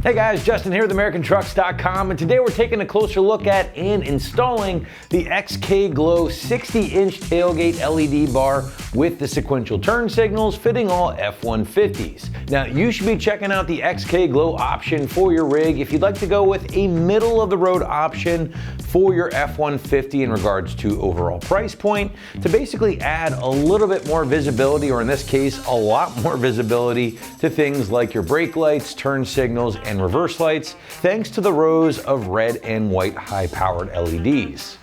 Hey guys, Justin here with AmericanTrucks.com, and today we're taking a closer look at and installing the XK Glow 60-inch tailgate LED bar with the sequential turn signals fitting all F-150s. Now, you should be checking out the XK Glow option for your rig if you'd like to go with a middle-of-the-road option for your F-150 in regards to overall price point, to basically add a little bit more visibility, or in this case, a lot more visibility to things like your brake lights, turn signals, and reverse lights, thanks to the rows of red and white high-powered LEDs.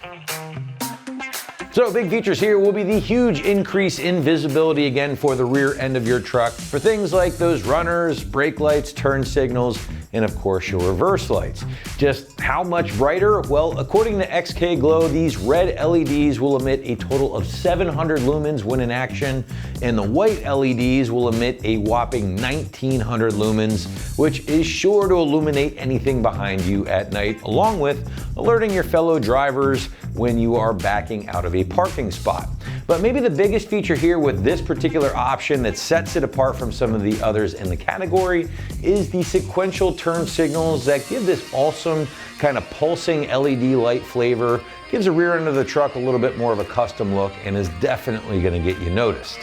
So big features here will be the huge increase in visibility again for the rear end of your truck for things like those runners, brake lights, turn signals, and of course your reverse lights. Just how much brighter? Well, according to XK Glow, these red LEDs will emit a total of 700 lumens when in action, and the white LEDs will emit a whopping 1900 lumens, which is sure to illuminate anything behind you at night, along with alerting your fellow drivers when you are backing out of a parking spot. But maybe the biggest feature here with this particular option that sets it apart from some of the others in the category is the sequential turn signals that give this awesome kind of pulsing LED light flavor, gives the rear end of the truck a little bit more of a custom look, and is definitely going to get you noticed.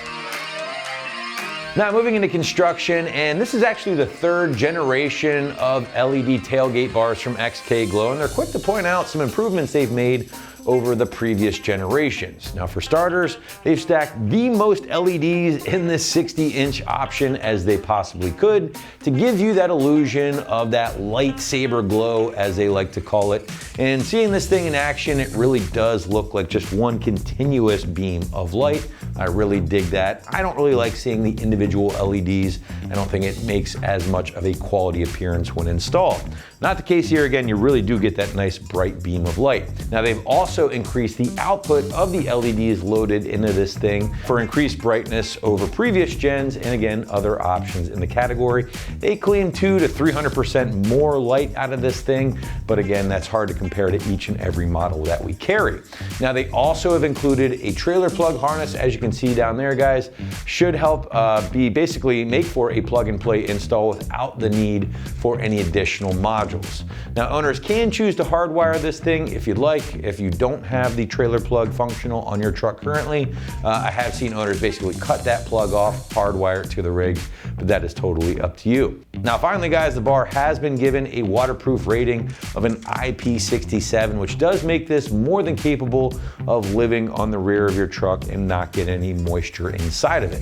Now moving into construction, and this is actually the third generation of LED tailgate bars from XK Glow, and they're quick to point out some improvements they've made over the previous generations. Now for starters, they've stacked the most LEDs in this 60-inch option as they possibly could to give you that illusion of that lightsaber glow, as they like to call it. And seeing this thing in action, it really does look like just one continuous beam of light. I really dig that. I don't really like seeing the individual LEDs. I don't think it makes as much of a quality appearance when installed. Not the case here. Again, you really do get that nice bright beam of light. Now they've also increased the output of the LEDs loaded into this thing for increased brightness over previous gens, and again, other options in the category. They claim 200 to 300% more light out of this thing, but again, that's hard to compare to each and every model that we carry. Now they also have included a trailer plug harness, as you can see down there, guys. Should help basically make for a plug and play install without the need for any additional modules. Now owners can choose to hardwire this thing if you'd like. If you don't have the trailer plug functional on your truck currently, I have seen owners basically cut that plug off, hardwire it to the rig, but that is totally up to you. Now finally, guys, the bar has been given a waterproof rating of an IP67, which does make this more than capable of living on the rear of your truck and not get any moisture inside of it.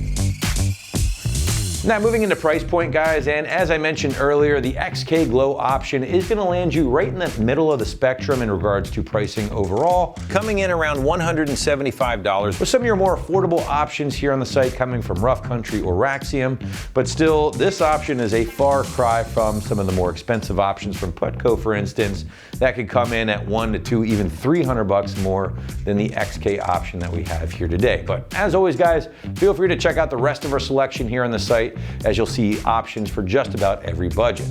Now moving into price point, guys, and as I mentioned earlier, the XK Glow option is going to land you right in the middle of the spectrum in regards to pricing overall, coming in around $175, with some of your more affordable options here on the site coming from Rough Country or Raxium. But still, this option is a far cry from some of the more expensive options from Putco, for instance, that could come in at $100 to $200, even $300 more than the XK option that we have here today. But as always, guys, feel free to check out the rest of our selection here on the site, as you'll see options for just about every budget.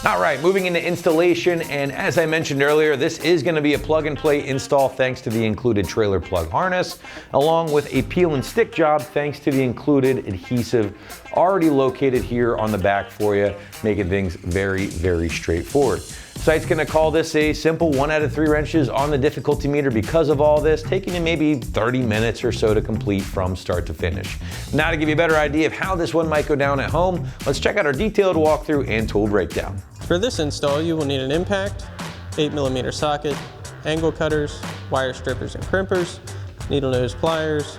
All right, moving into installation, and as I mentioned earlier, this is going to be a plug and play install thanks to the included trailer plug harness, along with a peel and stick job thanks to the included adhesive already located here on the back for you, making things very, very straightforward. Site's going to call this a simple 1 out of 3 wrenches on the difficulty meter because of all this, taking you maybe 30 minutes or so to complete from start to finish. Now, to give you a better idea of how this one might go down at home, let's check out our detailed walkthrough and tool breakdown. For this install, you will need an impact, 8mm socket, angle cutters, wire strippers and crimpers, needle nose pliers,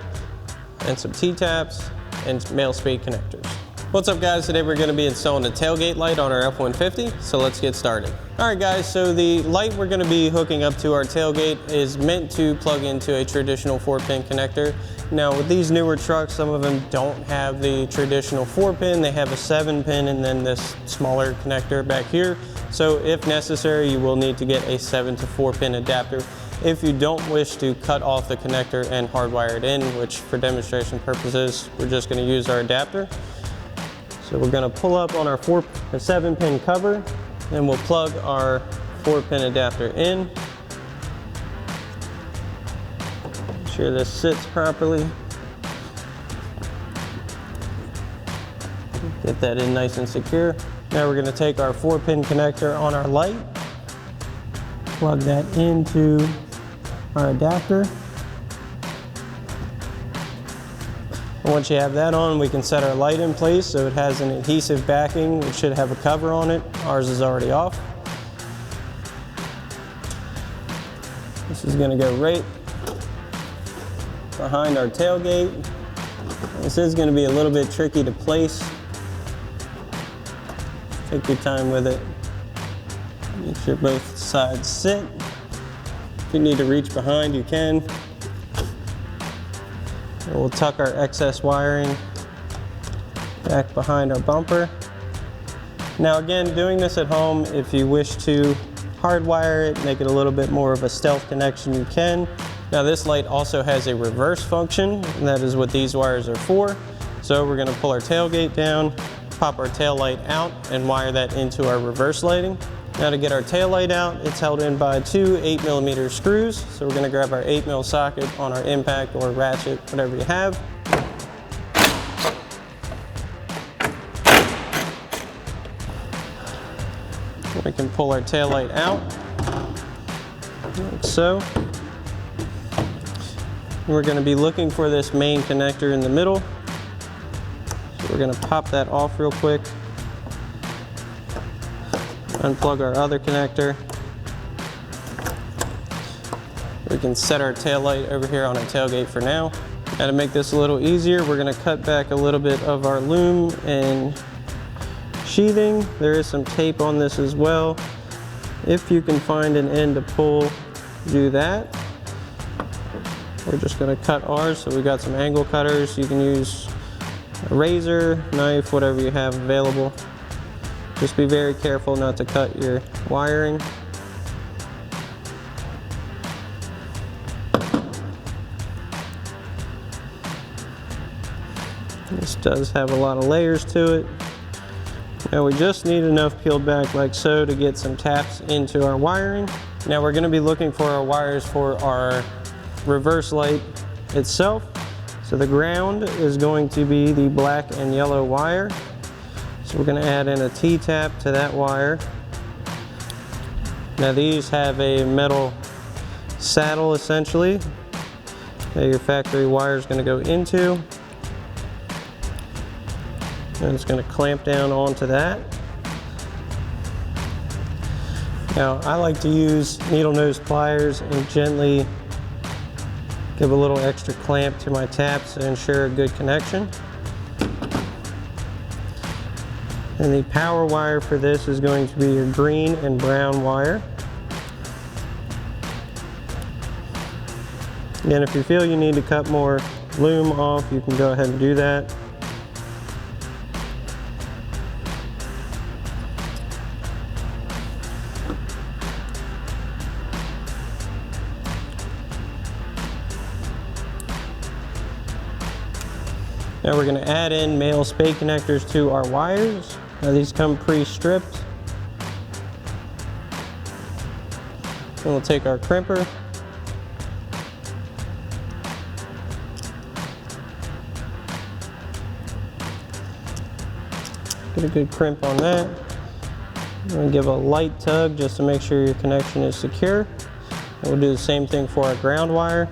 and some T-taps and male spade connectors. What's up, guys? Today we're going to be installing a tailgate light on our F-150, so let's get started. Alright guys, so the light we're going to be hooking up to our tailgate is meant to plug into a traditional 4-pin connector. Now with these newer trucks, some of them don't have the traditional 4-pin, they have a 7-pin and then this smaller connector back here. So if necessary, you will need to get a 7 to 4-pin adapter if you don't wish to cut off the connector and hardwire it in, which for demonstration purposes, we're just going to use our adapter. So we're going to pull up on our 7-pin cover, and we'll plug our 4-pin adapter in. Make sure this sits properly. Get that in nice and secure. Now we're going to take our 4-pin connector on our light, plug that into our adapter. And once you have that on, we can set our light in place so it has an adhesive backing. It should have a cover on it. Ours is already off. This is going to go right behind our tailgate. This is going to be a little bit tricky to place. Take your time with it. Make sure both sides sit. If you need to reach behind, you can. And we'll tuck our excess wiring back behind our bumper. Now again, doing this at home, if you wish to hardwire it, make it a little bit more of a stealth connection, you can. Now this light also has a reverse function, and that is what these wires are for. So we're going to pull our tailgate down, pop our tail light out, and wire that into our reverse lighting. Now to get our tail light out, it's held in by 2 8mm screws. So we're going to grab our 8mm socket on our impact or ratchet, whatever you have. We can pull our tail light out, like so. We're going to be looking for this main connector in the middle. So we're going to pop that off real quick. Unplug our other connector. We can set our tail light over here on our tailgate for now. Now to make this a little easier, we're going to cut back a little bit of our loom and sheathing. There is some tape on this as well. If you can find an end to pull, do that. We're just going to cut ours, so we've got some angle cutters. You can use a razor, knife, whatever you have available. Just be very careful not to cut your wiring. This does have a lot of layers to it. Now we just need enough peeled back like so to get some taps into our wiring. Now we're going to be looking for our wires for our reverse light itself. So the ground is going to be the black and yellow wire. So we're going to add in a T-tap to that wire. Now these have a metal saddle essentially that your factory wire is going to go into. And it's going to clamp down onto that. Now I like to use needle nose pliers and gently give a little extra clamp to my taps to ensure a good connection. And the power wire for this is going to be your green and brown wire. Again, if you feel you need to cut more loom off, you can go ahead and do that. Now we're going to add in male spade connectors to our wires. Now these come pre-stripped. And we'll take our crimper. Get a good crimp on that. I'm going to give a light tug just to make sure your connection is secure. And we'll do the same thing for our ground wire.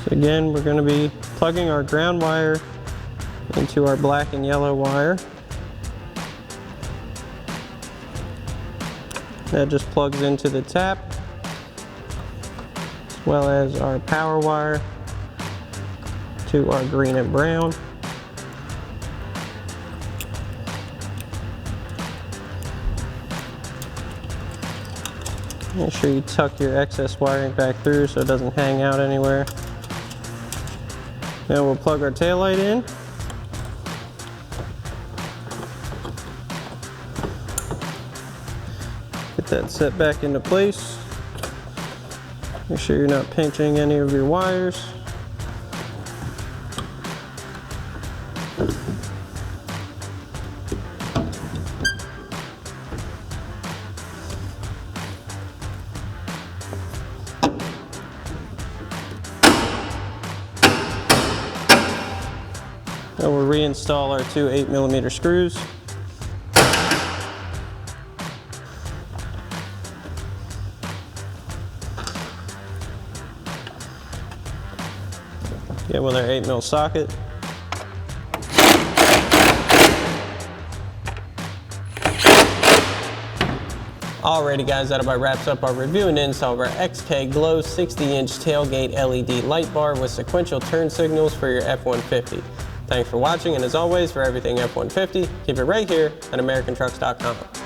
So again, we're going to be plugging our ground wire into our black and yellow wire. That just plugs into the tap, as well as our power wire to our green and brown. Make sure you tuck your excess wiring back through so it doesn't hang out anywhere. Now we'll plug our taillight in. Get that set back into place. Make sure you're not pinching any of your wires. Now we'll reinstall our two 8mm screws. Get with our 8mm socket. Alrighty guys, that about wraps up our review and install of our XK Glow 60-inch tailgate LED light bar with sequential turn signals for your F-150. Thanks for watching, and as always, for everything F-150, keep it right here at AmericanTrucks.com.